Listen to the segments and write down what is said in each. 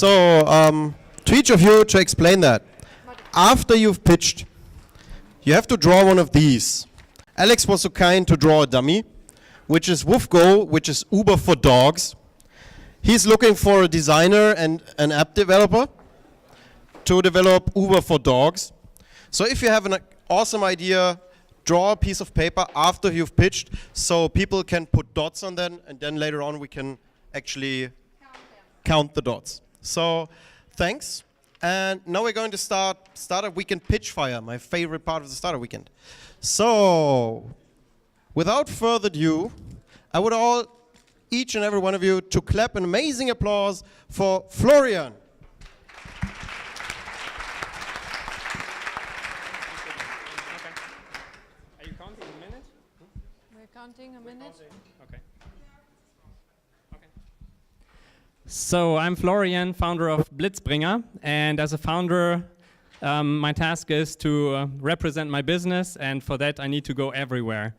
So, to each of you to explain that. After you've pitched, you have to draw one of these. Alex was so kind to draw a dummy, which is WoofGo, which is Uber for dogs. He's looking for a designer and an app developer to develop Uber for dogs. So if you have an awesome idea, draw a piece of paper after you've pitched so people can put dots on them, and then later on we can actually count the dots. So thanks. And now we're going to start Startup Weekend Pitch Fire, my favorite part of the Startup Weekend. So without further ado, I would each and every one of you to clap an amazing applause for Florian. Are you counting a minute? We're counting a minute. Okay. So I'm Florian, founder of Blitzbringer, and as a founder, my task is to represent my business, and for that I need to go everywhere.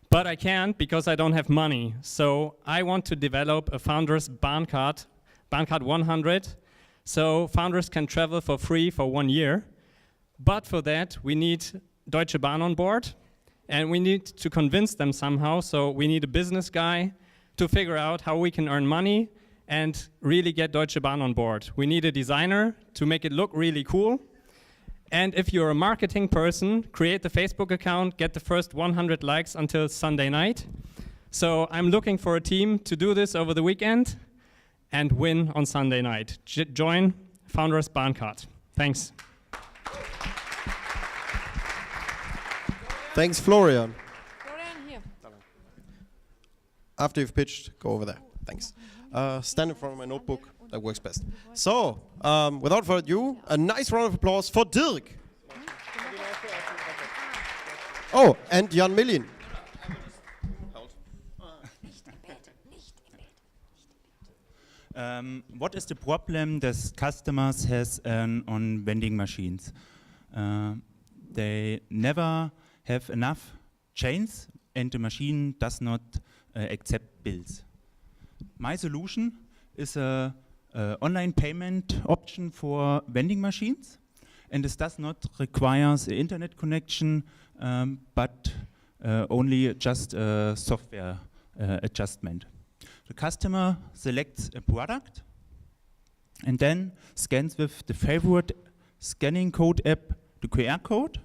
But I can't because I don't have money. So I want to develop a founder's Bahncard 100, so founders can travel for free for 1 year. But for that we need Deutsche Bahn on board, and we need to convince them somehow. So we need a business guy to figure out how we can earn money and really get Deutsche Bahn on board. We need a designer to make it look really cool. And if you're a marketing person, create the Facebook account, get the first 100 likes until Sunday night. So I'm looking for a team to do this over the weekend and win on Sunday night. Join Founders Bahncard. Thanks. Thanks, Florian. Florian, here. After you've pitched, go over there. Thanks. Stand in front of my notebook. That works best. So, without further ado, a nice round of applause for Dirk. Oh, and Jan Millin. What is the problem that customers has on vending machines? They never have enough chains, and the machine does not accept bills. My solution is a online payment option for vending machines, and this does not require an internet connection, but only just a software adjustment. The customer selects a product and then scans with the favorite scanning code app the QR code,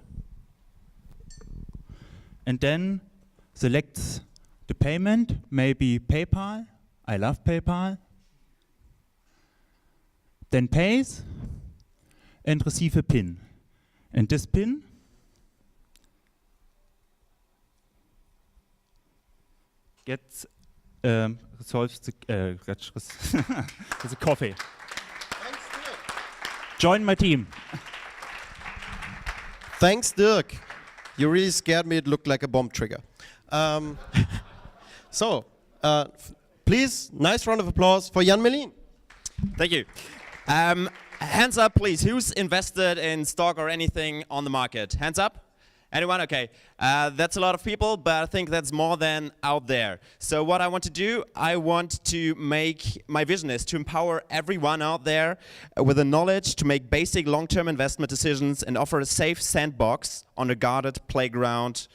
and then selects the payment, maybe PayPal. I love PayPal. Then pays and receive a PIN. And this PIN gets solves the the coffee. Join my team. Thanks, Dirk. You really scared me. It looked like a bomb trigger. So, please, nice round of applause for Jan Mellin. Thank you. Hands up, please. Who's invested in stock or anything on the market? Hands up. Anyone? Okay. That's a lot of people, but I think that's more than out there. So what I want to do, I want to make, my vision is to empower everyone out there with the knowledge to make basic long-term investment decisions and offer a safe sandbox on a guarded playground,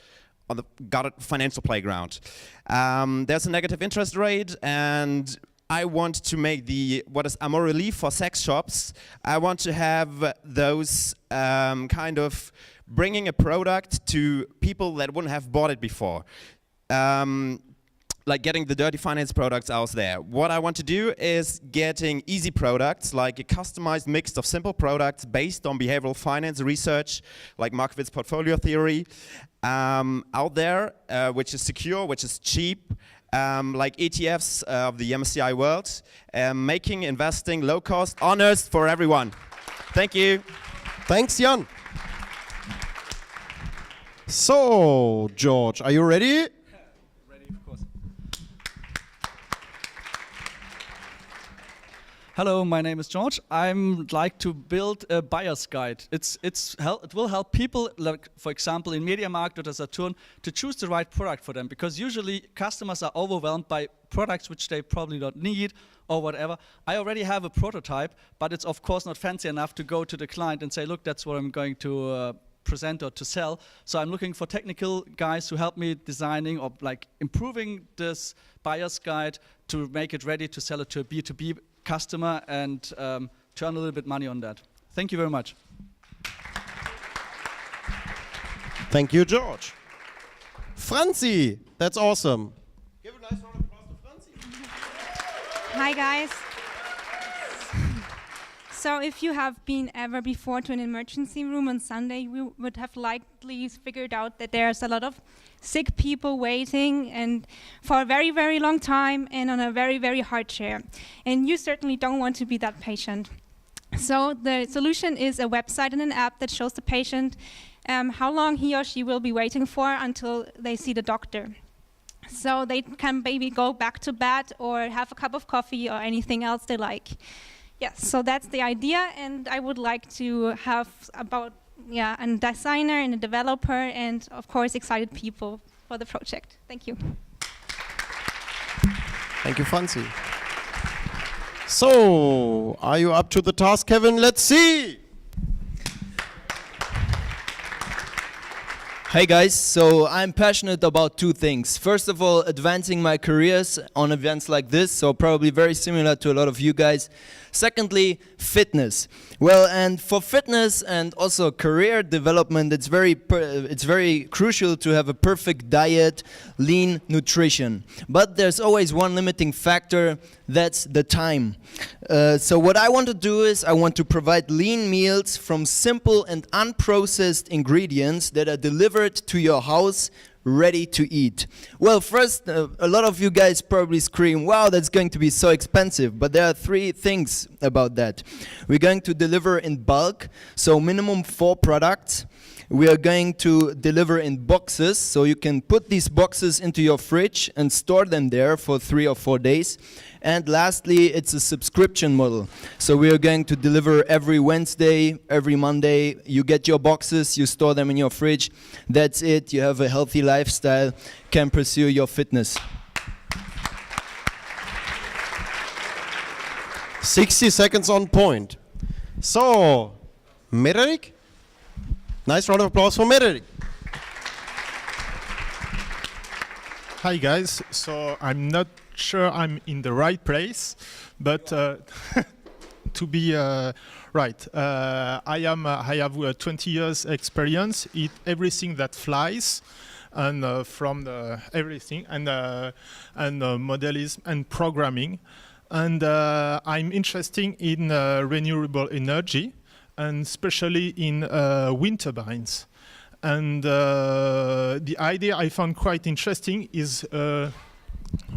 on the guarded financial playground. There's a negative interest rate, and I want to make what is Amor Relief for sex shops. I want to have those kind of bringing a product to people that wouldn't have bought it before. Like getting the dirty finance products out there. What I want to do is getting easy products, like a customized mix of simple products based on behavioral finance research, like Markowitz portfolio theory, out there, which is secure, which is cheap, like ETFs of the MSCI world, making investing low cost, honest for everyone. Thank you. Thanks, Jan. So, George, are you ready? Ready, of course. Hello, my name is George. I'm like to build a buyer's guide. It will help people, like for example in MediaMarkt or Saturn, to choose the right product for them, because usually customers are overwhelmed by products which they probably don't need or whatever. I already have a prototype, but it's of course not fancy enough to go to the client and say, look, that's what I'm going to present or to sell. So I'm looking for technical guys who help me designing or like improving this buyer's guide to make it ready to sell it to a B2B customer and earn a little bit money on that. Thank you very much. Thank you, George. Franzi, that's awesome. Give a nice round of applause to Franzi. Hi guys. So if you have been ever before to an emergency room on Sunday, you would have likely figured out that there's a lot of sick people waiting and for a very, very long time and on a very, very hard chair. And you certainly don't want to be that patient. So the solution is a website and an app that shows the patient how long he or she will be waiting for until they see the doctor. So they can maybe go back to bed or have a cup of coffee or anything else they like. Yes, so that's the idea, and I would like to have about a designer and a developer and of course excited people for the project. Thank you. Thank you, Franzi. So, are you up to the task, Kevin? Let's see. Hey guys, so I'm passionate about two things. First of all, advancing my careers on events like this, so probably very similar to a lot of you guys. Secondly, fitness. Well, and for fitness and also career development, it's very crucial to have a perfect diet, lean nutrition. But there's always one limiting factor, that's the time. So what I want to do is I want to provide lean meals from simple and unprocessed ingredients that are delivered to your house ready to eat. Well, first, a lot of you guys probably scream, wow, that's going to be so expensive. But there are three things about that. We're going to deliver in bulk, so minimum 4 products. We are going to deliver in boxes, so you can put these boxes into your fridge and store them there for 3 or 4 days. And lastly, it's a subscription model. So we are going to deliver every Wednesday, every Monday. You get your boxes, you store them in your fridge. That's it. You have a healthy lifestyle, can pursue your fitness. 60 seconds on point. So, Mererik? Nice round of applause for Mererik. Hi guys, so I'm not sure I'm in the right place, but to be right, I have 20 years experience in everything that flies, and from everything, and modelism and programming, and I'm interested in renewable energy, and especially in wind turbines. And the idea I found quite interesting is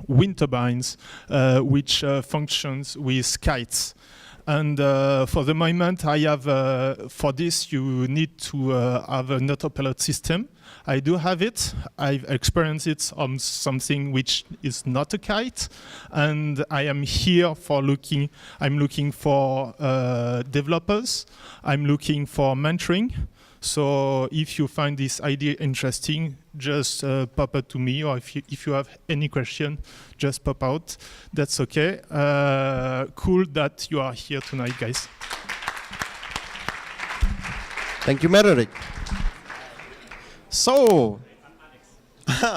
wind turbines, which functions with kites. And for the moment, I have, for this, you need to have an autopilot system. I do have it. I've experienced it on something which is not a kite. And I am here for I'm looking for developers. I'm looking for mentoring. So if you find this idea interesting, just pop up to me, or if you have any question, just pop out. That's okay. Cool that you are here tonight, guys. Thank you, Mererik. So,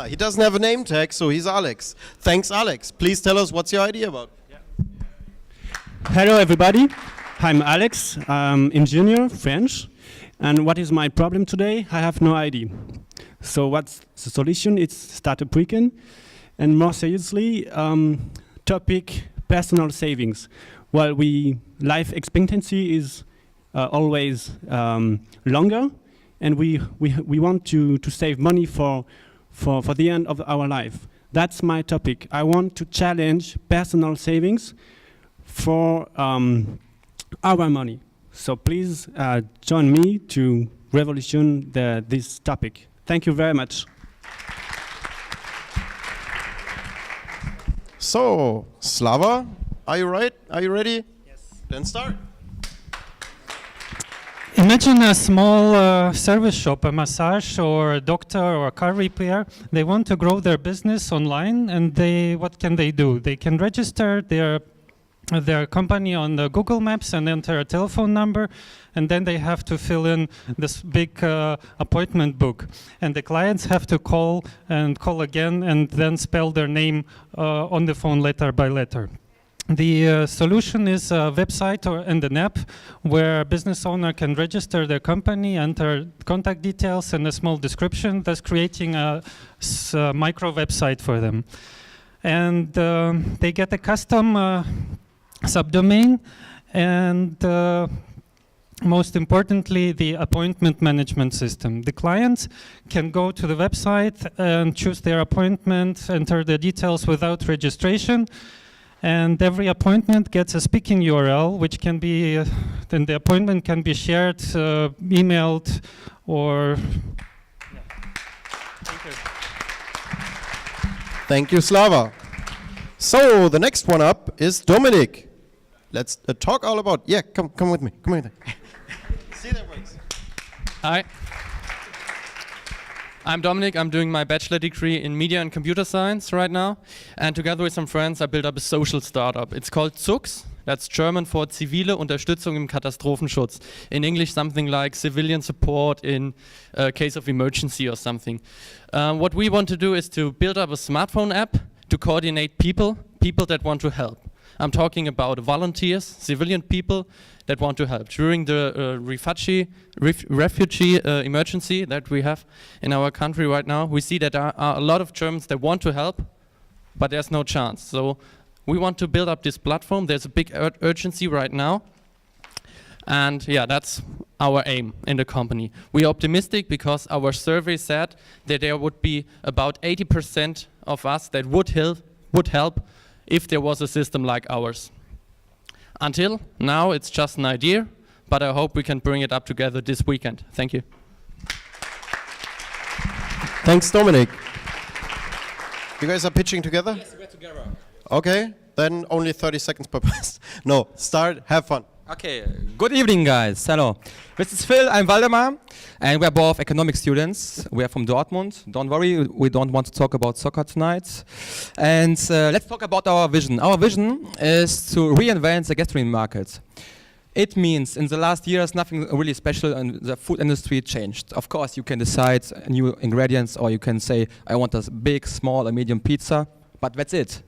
he doesn't have a name tag, so he's Alex. Thanks, Alex. Please tell us what's your idea about. Hello, everybody. I'm Alex, engineer, French. And what is my problem today? I have no idea. So what's the solution? It's startup weekend. And more seriously, topic personal savings. Well, life expectancy is always longer, and we want to save money for the end of our life. That's my topic. I want to challenge personal savings for our money. So please join me to revolution this topic. Thank you very much. So, Slava, are you right? Are you ready? Yes. Then start. Imagine a small service shop, a massage or a doctor or a car repair. They want to grow their business online, and what can they do? They can register their company on the Google Maps and enter a telephone number, and then they have to fill in this big appointment book. And the clients have to call and call again and then spell their name on the phone letter by letter. The solution is a website and an app where a business owner can register their company, enter contact details and a small description, thus creating a micro website for them. And they get a custom subdomain, and most importantly, the appointment management system. The clients can go to the website and choose their appointment, enter the details without registration, and every appointment gets a speaking URL, which can be, then the appointment can be shared, emailed, or... Yeah. Thank you. Thank you, Slava. So the next one up is Dominic. Let's talk all about, yeah, come with me, come with me. See, that works. Hi. I'm Dominic. I'm doing my bachelor degree in media and computer science right now. And together with some friends, I built up a social startup. It's called ZUX. That's German for Zivile Unterstützung im Katastrophenschutz. In English, something like civilian support in case of emergency or something. What we want to do is to build up a smartphone app to coordinate people that want to help. I'm talking about volunteers, civilian people that want to help. During the refugee emergency that we have in our country right now, we see that there are a lot of Germans that want to help, but there's no chance. So we want to build up this platform. There's a big urgency right now. And yeah, that's our aim in the company. We are optimistic because our survey said that there would be about 80% of us that would help if there was a system like ours. Until now, it's just an idea, but I hope we can bring it up together this weekend. Thank you. Thanks, Dominic. You guys are pitching together? Yes, we're together. Okay, then only 30 seconds per person. No, start, have fun. Okay, good evening, guys. Hello. This is Phil, I'm Waldemar, and we're both economic students. We are from Dortmund. Don't worry, we don't want to talk about soccer tonight. And let's talk about our vision. Our vision is to reinvent the gastronomy market. It means in the last years, nothing really special in the food industry changed. Of course, you can decide new ingredients, or you can say, I want a big, small, or medium pizza, but that's it.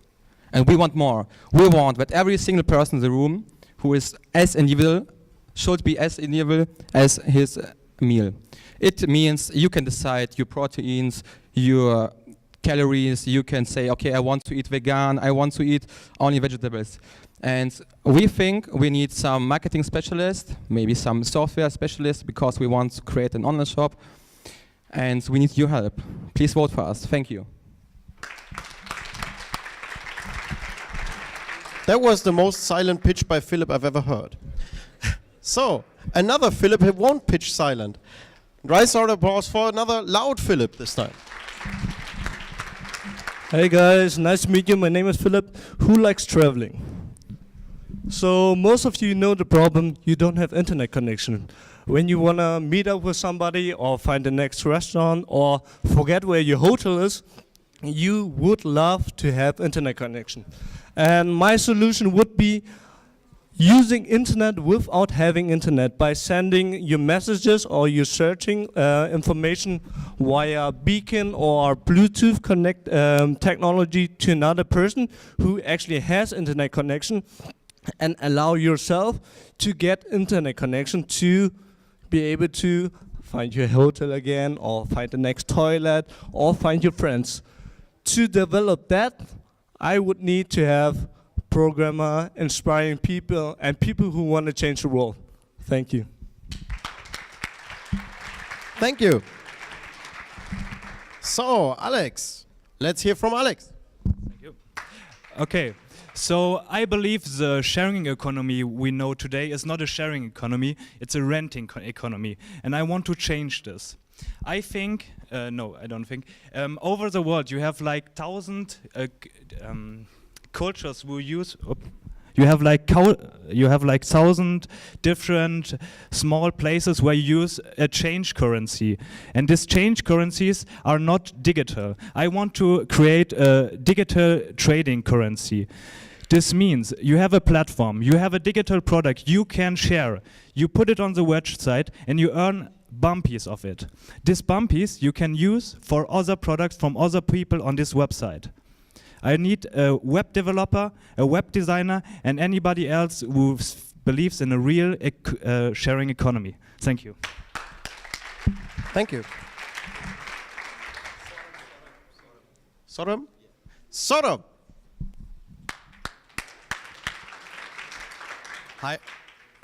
And we want more. We want that every single person in the room who is as individual should be as individual as his meal. It means you can decide your proteins, your calories. You can say, okay, I want to eat vegan, I want to eat only vegetables. And we think we need some marketing specialists, maybe some software specialists, because we want to create an online shop. And we need your help. Please vote for us. Thank you. That was the most silent pitch by Philip I've ever heard. So, another Philip who won't pitch silent. Rise round of applause for another loud Philip this time. Hey guys, nice to meet you. My name is Philip. Who likes traveling? So most of you know the problem, you don't have internet connection. When you want to meet up with somebody or find the next restaurant or forget where your hotel is, you would love to have internet connection. And my solution would be using internet without having internet by sending your messages or your searching information via beacon or Bluetooth connect technology to another person who actually has internet connection, and allow yourself to get internet connection to be able to find your hotel again or find the next toilet or find your friends. To develop that, I would need to have programmer, inspiring people, and people who want to change the world. Thank you. Thank you. So, Alex, let's hear from Alex. Thank you. Okay, so I believe the sharing economy we know today is not a sharing economy, it's a renting economy, and I want to change this. I think, no, I don't think, over the world you have like 1,000 cultures who use, You have like 1,000 different small places where you use a change currency, and these change currencies are not digital. I want to create a digital trading currency. This means you have a platform, you have a digital product you can share. You put it on the website and you earn bumpies of it. These bumpies you can use for other products from other people on this website. I need a web developer, a web designer, and anybody else who believes in a real sharing economy. Thank you. Thank you. Sodom? Sodom! Hi,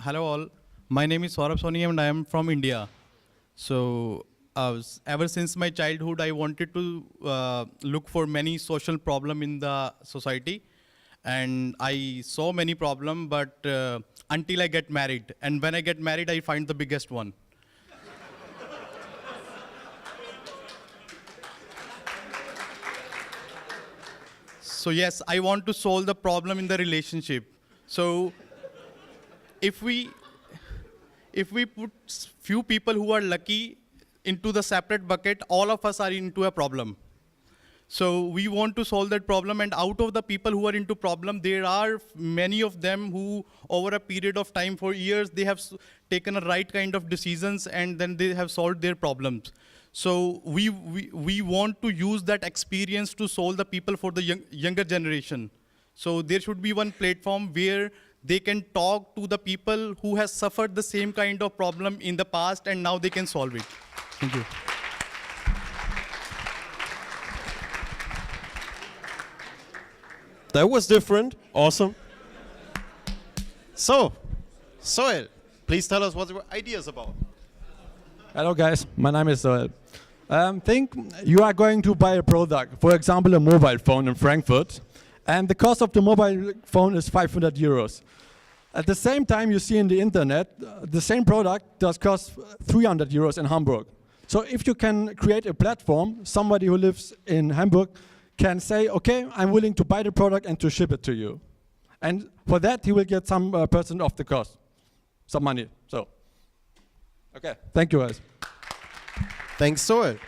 hello all. My name is Saurabh Soni and I am from India. So ever since my childhood, I wanted to look for many social problem in the society, and I saw many problem, but until I get married, and when I get married, I find the biggest one. So yes, I want to solve the problem in the relationship. So if we put few people who are lucky into the separate bucket, all of us are into a problem. So we want to solve that problem, and out of the people who are into problem, there are many of them who over a period of time, for years, they have taken a right kind of decisions and then they have solved their problems. So we want to use that experience to solve the people for the younger generation. So there should be one platform where they can talk to the people who has suffered the same kind of problem in the past and now they can solve it. Thank you. That was different. Awesome. So, Soel, please tell us what your idea is about. Hello guys, my name is Soel. Think you are going to buy a product, for example a mobile phone in Frankfurt, and the cost of the mobile phone is 500 euros. At the same time you see in the internet, the same product does cost 300 euros in Hamburg. So if you can create a platform, somebody who lives in Hamburg can say, okay, I'm willing to buy the product and to ship it to you. And for that he will get some percent of the cost, some money. So, okay, thank you guys. Thanks, Soel.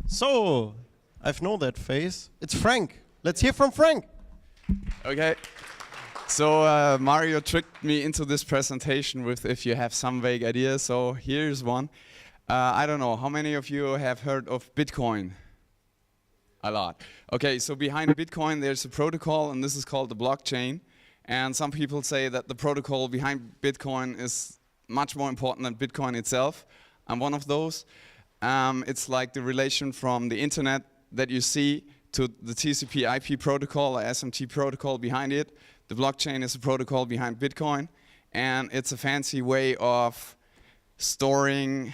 So, I've known that face. It's Frank. Let's hear from Frank. Okay. So Mario tricked me into this presentation with if you have some vague ideas. So here's one. I don't know, how many of you have heard of Bitcoin? A lot. Okay, so behind Bitcoin there's a protocol, and this is called the blockchain. And some people say that the protocol behind Bitcoin is much more important than Bitcoin itself. I'm one of those. It's like the relation from the internet that you see to the TCP/IP protocol, or SMT protocol behind it. The blockchain is a protocol behind Bitcoin, and it's a fancy way of storing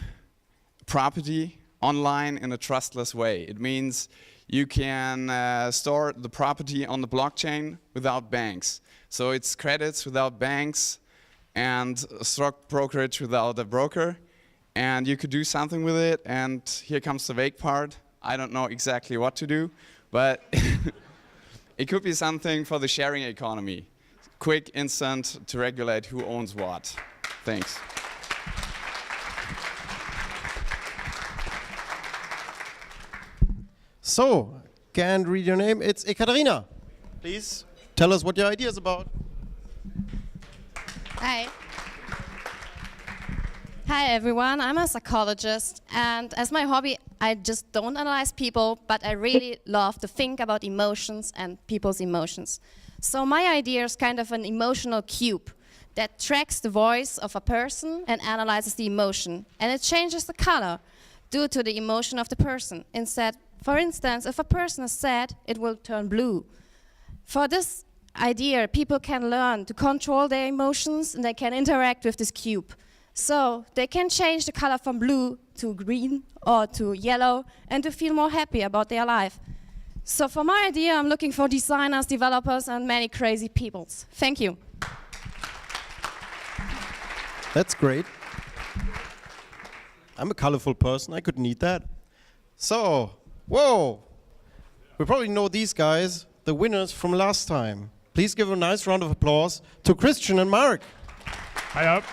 property online in a trustless way. It means you can store the property on the blockchain without banks. So it's credits without banks and stock brokerage without a broker. And you could do something with it, and here comes the vague part. I don't know exactly what to do, but it could be something for the sharing economy. Quick, instant, to regulate who owns what. Thanks. So, can't read your name. It's Ekaterina. Please tell us what your idea is about. Hi. Hi everyone, I'm a psychologist, and as my hobby I just don't analyze people, but I really love to think about emotions and people's emotions. So my idea is kind of an emotional cube that tracks the voice of a person and analyzes the emotion, and it changes the color due to the emotion of the person. Instead, for instance, if a person is sad, it will turn blue. For this idea, people can learn to control their emotions and they can interact with this cube. So they can change the color from blue to green or to yellow and to feel more happy about their life. So for my idea, I'm looking for designers, developers, and many crazy peoples. Thank you. That's great. I'm a colorful person. I could need that. So, whoa. We probably know these guys. the winners from last time. Please give a nice round of applause to Christian and Mark. Hi up.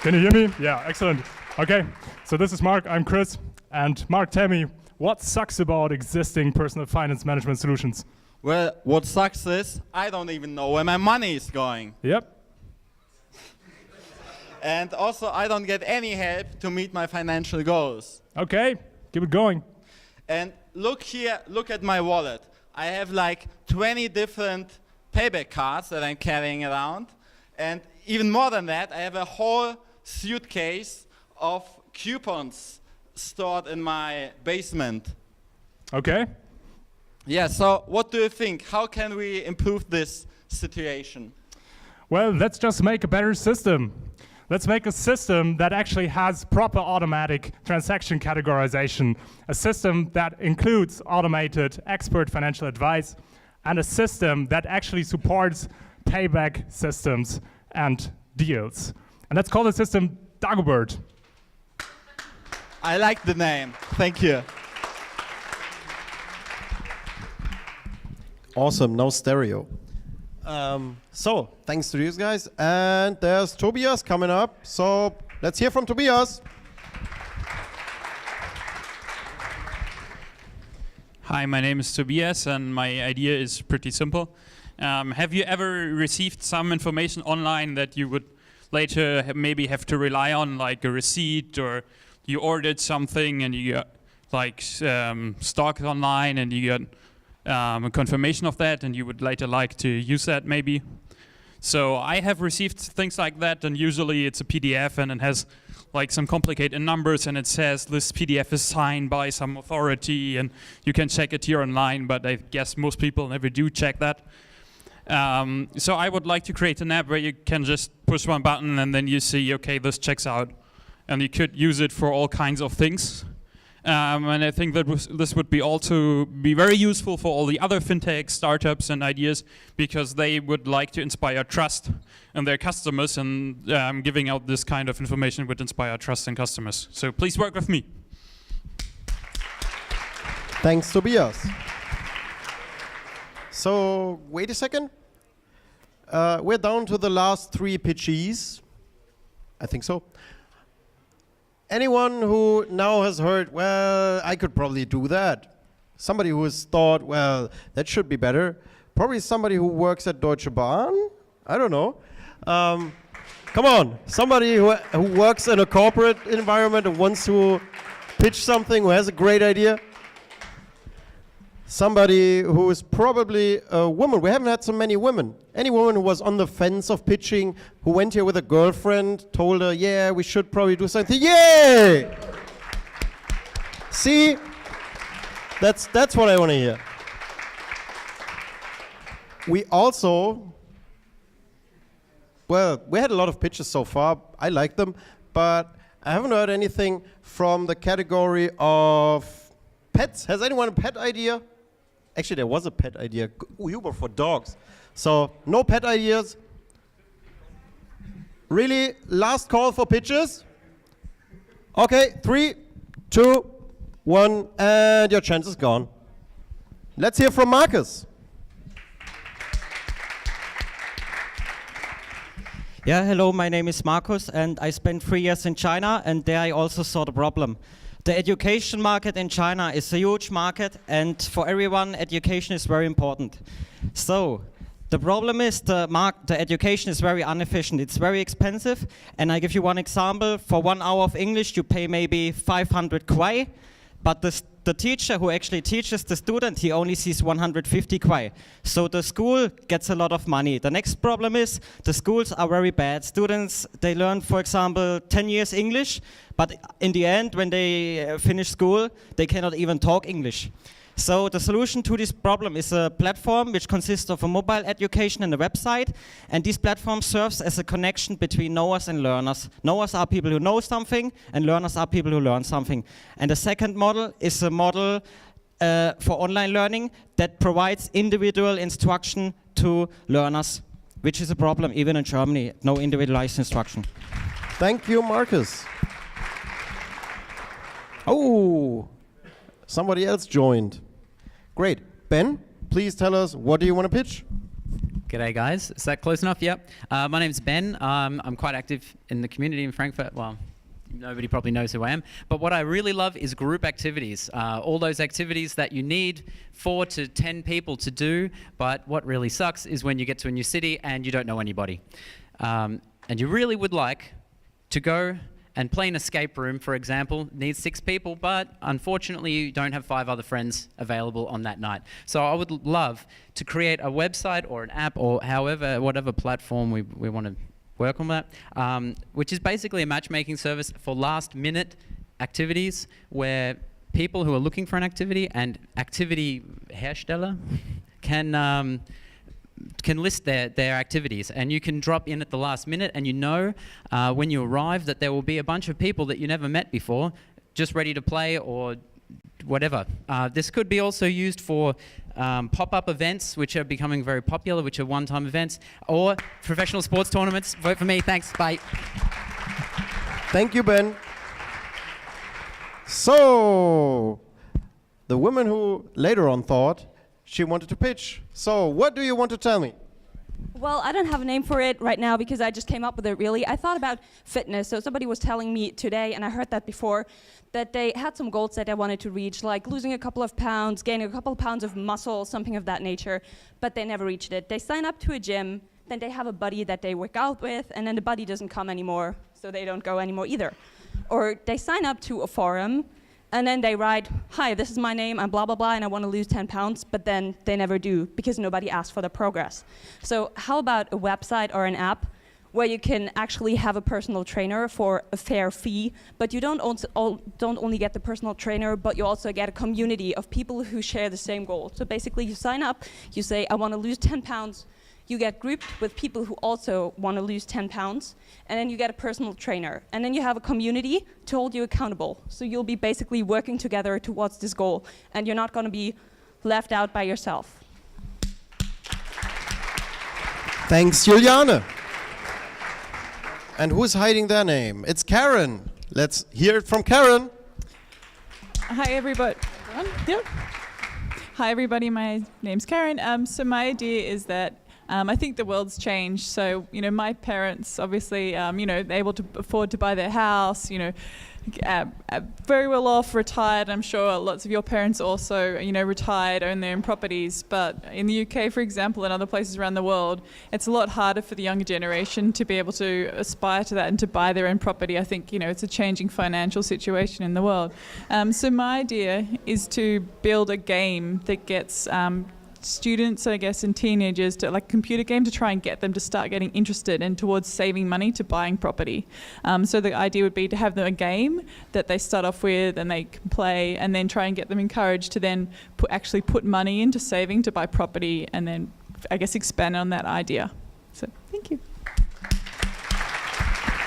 Can you hear me? Yeah, excellent. Okay, so this is Mark, I'm Chris. And Mark, tell me, what sucks about existing personal finance management solutions? Well, what sucks is I don't even know where my money is going. Yep. And also, I don't get any help to meet my financial goals. Okay, keep it going. And look here, look at my wallet. I have like 20 different payback cards that I'm carrying around. And even more than that, I have a whole suitcase of coupons stored in my basement. Okay. Yeah, so what do you think? How can we improve this situation? Well, let's just make a better system. Let's make a system that actually has proper automatic transaction categorization, a system that includes automated expert financial advice, and a system that actually supports payback systems and deals. And let's call the system Dagobert. I like the name. Thank you. Awesome, no stereo. So, thanks to these guys. And there's Tobias coming up. So, let's hear from Tobias. Hi, my name is Tobias, and my idea is pretty simple. Have you ever received some information online that you would later maybe have to rely on, like a receipt, or you ordered something and you got like stock online and you got a confirmation of that, and you would later like to use that maybe? So I have received things like that, and usually it's a PDF and it has like some complicated numbers, and it says this PDF is signed by some authority and you can check it here online, but I guess most people never do check that. So I would like to create an app where you can just push one button and then you see, okay, this checks out, and you could use it for all kinds of things. And I think that this would be also be very useful for all the other fintech startups and ideas, because they would like to inspire trust in their customers, and giving out this kind of information would inspire trust in customers. So please work with me. Thanks, Tobias. So, wait a second. We're down to the last 3 pitchees. I think so. Anyone who now has heard, well, I could probably do that. Somebody who has thought, well, that should be better. Probably somebody who works at Deutsche Bahn. I don't know. Come on, somebody who works in a corporate environment and wants to pitch something, who has a great idea. Somebody who is probably a woman. We haven't had so many women. Any woman who was on the fence of pitching, who went here with a girlfriend, told her, yeah, we should probably do something. Yay! See? That's what I want to hear. We also, well, we had a lot of pitches so far. I like them, but I haven't heard anything from the category of pets. Has anyone a pet idea? Actually, there was a pet idea, Uber for dogs. So, no pet ideas. Really, last call for pitches. Okay, 3, 2, 1, and your chance is gone. Let's hear from Marcus. Yeah, hello, my name is Marcus, and I spent 3 years in China, and there I also saw the problem. The education market in China is a huge market, and for everyone, education is very important. So, the problem is the education is very inefficient. It's very expensive, and I give you one example. For 1 hour of English, you pay maybe 500 kwai, but the teacher who actually teaches the student, he only sees 150 kwai. So the school gets a lot of money. The next problem is the schools are very bad. Students, they learn, for example, 10 years English, but in the end, when they finish school, they cannot even talk English. So the solution to this problem is a platform which consists of a mobile education and a website, and this platform serves as a connection between knowers and learners. Knowers are people who know something, and learners are people who learn something. And the second model is a model for online learning that provides individual instruction to learners, which is a problem even in Germany, no individualized instruction. Thank you, Marcus. Oh, somebody else joined. Great. Ben? please tell us, what do you want to pitch? G'day guys, is that close enough? Yep. My name's Ben. I'm quite active in the community in Frankfurt. Well, nobody probably knows who I am. But what I really love is group activities. All those activities that you need 4 to 10 people to do. But what really sucks is when you get to a new city and you don't know anybody. And you really would like to go and play an escape room, for example, needs 6 people, but unfortunately you don't have 5 other friends available on that night. So I would love to create a website or an app or whatever platform we want to work on that, which is basically a matchmaking service for last-minute activities where people who are looking for an activity and activity hersteller can list their activities, and you can drop in at the last minute, and you know when you arrive that there will be a bunch of people that you never met before just ready to play or whatever. This could be also used for pop-up events, which are becoming very popular, which are one-time events, or professional sports tournaments. Vote for me. Thanks. Bye. Thank you, Ben. So, the woman who later on thought she wanted to pitch. So, what do you want to tell me? Well, I don't have a name for it right now because I just came up with it, really. I thought about fitness. So somebody was telling me today, and I heard that before, that they had some goals that they wanted to reach, like losing a couple of pounds, gaining a couple of pounds of muscle, something of that nature, but they never reached it. They sign up to a gym, then they have a buddy that they work out with, and then the buddy doesn't come anymore, so they don't go anymore either. Or they sign up to a forum, and then they write, hi, this is my name, I'm blah, blah, blah, and I want to lose 10 pounds, but then they never do because nobody asked for the progress. So how about a website or an app where you can actually have a personal trainer for a fair fee, but you don't only get the personal trainer, but you also get a community of people who share the same goal. So basically you sign up, you say, I want to lose 10 pounds, you get grouped with people who also want to lose 10 pounds, and then you get a personal trainer. And then you have a community to hold you accountable. So you'll be basically working together towards this goal, and you're not going to be left out by yourself. Thanks, Juliane. And who's hiding their name? It's Karen. Let's hear it from Karen. Hi, everybody. Yep. Hi, everybody. My name's Karen. So my idea is that I think the world's changed. So, my parents, obviously, they're able to afford to buy their house, very well off, retired. I'm sure lots of your parents also, retired, own their own properties. But in the UK, for example, and other places around the world, it's a lot harder for the younger generation to be able to aspire to that and to buy their own property. I think, it's a changing financial situation in the world. So my idea is to build a game that gets students, I guess, and teenagers to like computer game to try and get them to start getting interested and towards saving money to buying property. So the idea would be to have them a game that they start off with and they can play, and then try and get them encouraged to then actually put money into saving to buy property, and then I guess expand on that idea. So thank you.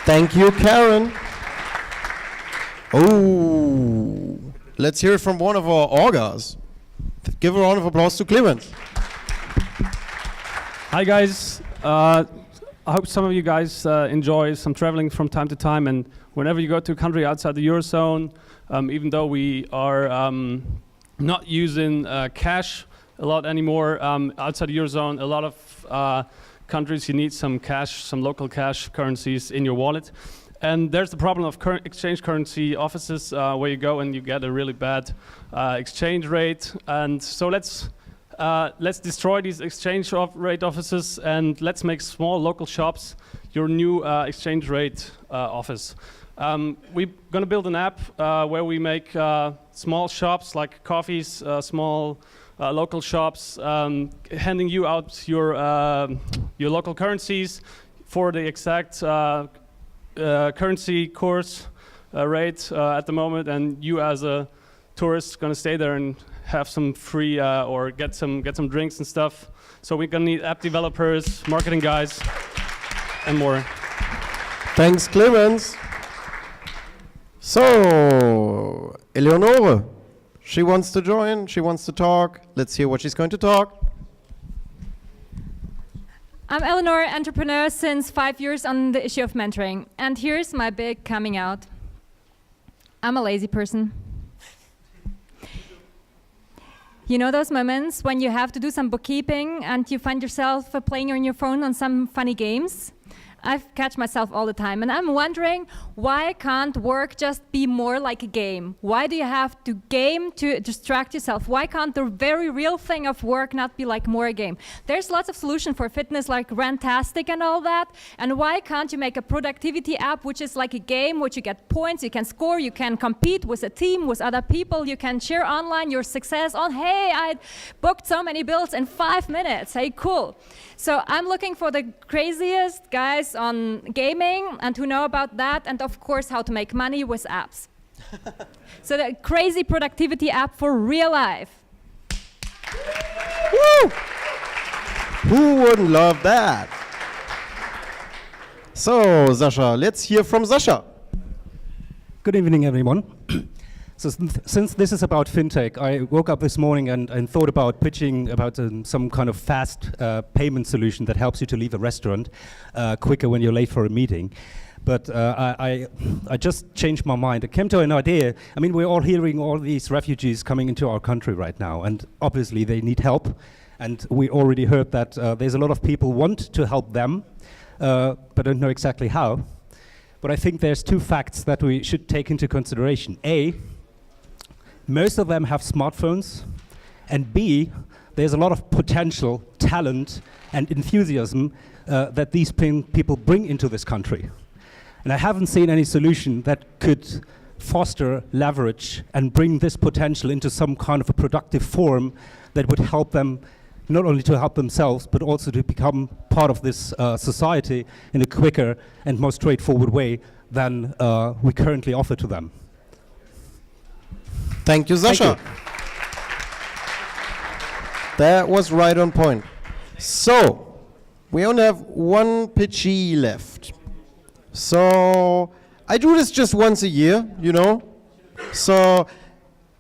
Thank you, Karen. Oh, let's hear it from one of our orgas. Give a round of applause to Clemens. Hi guys, I hope some of you guys enjoy some traveling from time to time, and whenever you go to a country outside the Eurozone, even though we are not using cash a lot anymore, outside the Eurozone, a lot of countries you need some cash, some local cash currencies in your wallet. And there's the problem of exchange currency offices where you go and you get a really bad exchange rate. And so let's destroy these exchange rate offices, and let's make small local shops your new exchange rate office. We're going to build an app where we make small shops like coffees, small local shops, handing you out your local currencies for the exact currency course rate at the moment, and you as a tourist gonna stay there and have some free or get some drinks and stuff. So we're gonna need app developers, marketing guys, and more. Thanks, Clemens. So, Eleonore, she wants to join, she wants to talk. Let's hear what she's going to talk. I'm Eleanor, entrepreneur since 5 years on the issue of mentoring. And here's my big coming out. I'm a lazy person. You know those moments when you have to do some bookkeeping and you find yourself playing on your phone on some funny games? I catch myself all the time, and I'm wondering, why can't work just be more like a game? Why do you have to game to distract yourself? Why can't the very real thing of work not be like more a game? There's lots of solutions for fitness like Rantastic and all that, and why can't you make a productivity app which is like a game, which you get points, you can score, you can compete with a team, with other people, you can share online your success on, hey, I booked so many bills in 5 minutes, hey, cool. So I'm looking for the craziest guys on gaming and who know about that, and of course how to make money with apps. So the crazy productivity app for real life. Woo! Who wouldn't love that? So, Sasha, let's hear from Sasha. Good evening, everyone. So since this is about fintech, I woke up this morning and thought about pitching about some kind of fast payment solution that helps you to leave a restaurant quicker when you're late for a meeting. But I just changed my mind. I came to an idea. I mean, we're all hearing all these refugees coming into our country right now, and obviously they need help. And we already heard that there's a lot of people want to help them, but don't know exactly how. But I think there's two facts that we should take into consideration. A, most of them have smartphones, and B, there's a lot of potential, talent, and enthusiasm that these people bring into this country. And I haven't seen any solution that could foster, leverage, and bring this potential into some kind of a productive form that would help them, not only to help themselves, but also to become part of this society in a quicker and more straightforward way than we currently offer to them. Thank you, Sasha. Thank you. That was right on point. So, we only have one pitchee left. So, I do this just once a year, you know. So,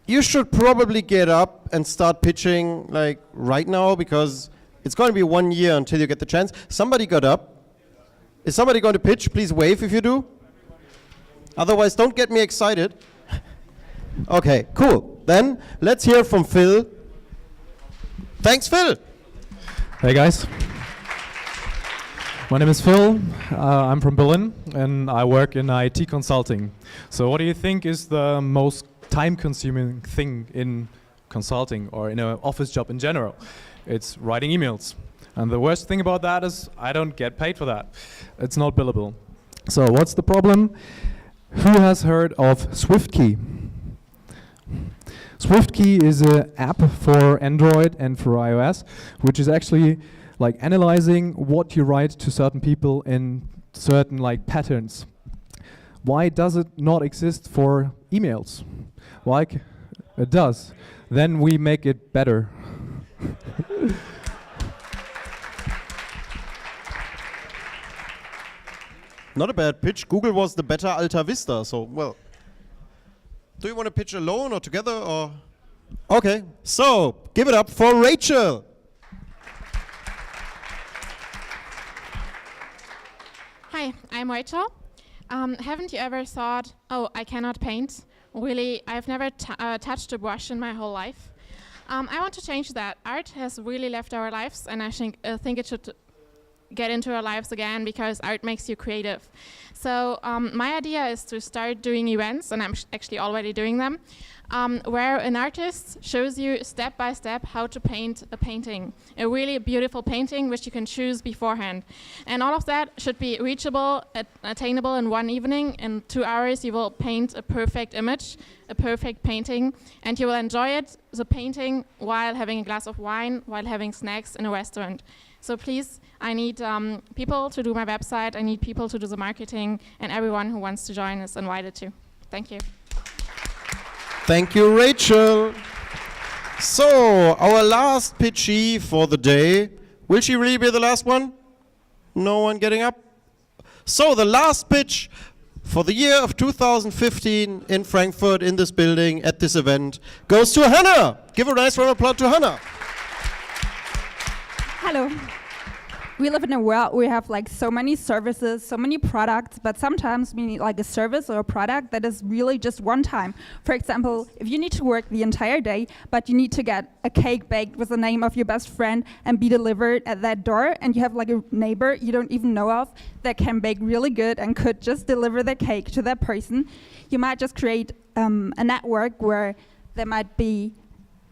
you should probably get up and start pitching like right now, because it's going to be 1 year until you get the chance. Somebody got up. Is somebody going to pitch? Please wave if you do. Otherwise, don't get me excited. Okay, cool. Then let's hear from Phil. Thanks, Phil. Hey guys. My name is Phil. I'm from Berlin and I work in IT consulting. So what do you think is the most time-consuming thing in consulting or in an office job in general? It's writing emails. And the worst thing about that is I don't get paid for that. It's not billable. So what's the problem? Who has heard of SwiftKey? SwiftKey is an app for Android and for iOS, which is actually like analyzing what you write to certain people in certain like patterns. Why does it not exist for emails? Why? It does. Then we make it better. Not a bad pitch. Google was the better Alta Vista, so well. Do you want to pitch alone or together or? Okay, so give it up for Rachel. Hi, I'm Rachel. Haven't you ever thought, oh, I cannot paint? Really, I've never touched a brush in my whole life. I want to change that. Art has really left our lives, and I think it should get into our lives again, because art makes you creative. So my idea is to start doing events, and I'm actually already doing them, where an artist shows you step by step how to paint a painting, a really beautiful painting which you can choose beforehand. And all of that should be reachable, attainable in one evening. In 2 hours you will paint a perfect image, a perfect painting, and you will enjoy it, the painting, while having a glass of wine, while having snacks in a restaurant. So please, I need people to do my website, I need people to do the marketing, and everyone who wants to join is invited to. Thank you. Thank you, Rachel. So, our last pitchee for the day. Will she really be the last one? No one getting up? So, the last pitch for the year of 2015 in Frankfurt, in this building, at this event, goes to Hannah. Give a nice round of applause to Hannah. Hello. we live in a world where we have like so many services, so many products, but sometimes we need like a service or a product that is really just one time. For example, if you need to work the entire day, but you need to get a cake baked with the name of your best friend and be delivered at that door, and you have like a neighbor you don't even know of that can bake really good and could just deliver the cake to that person, you might just create a network where there might be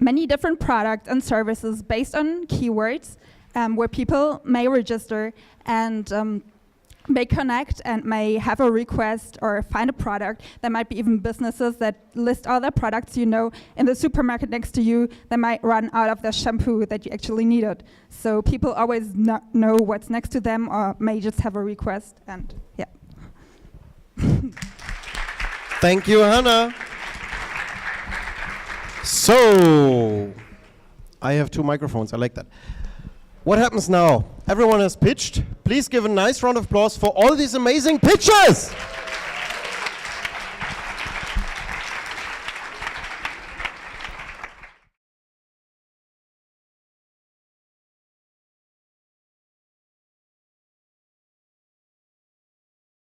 many different products and services based on keywords, where people may register and may connect and may have a request or find a product. There might be even businesses that list other products in the supermarket next to you that might run out of the shampoo that you actually needed. So people always know what's next to them or may just have a request, and yeah. Thank you, Hannah. So, I have 2 microphones, I like that. What happens now? Everyone has pitched. Please give a nice round of applause for all these amazing pitches!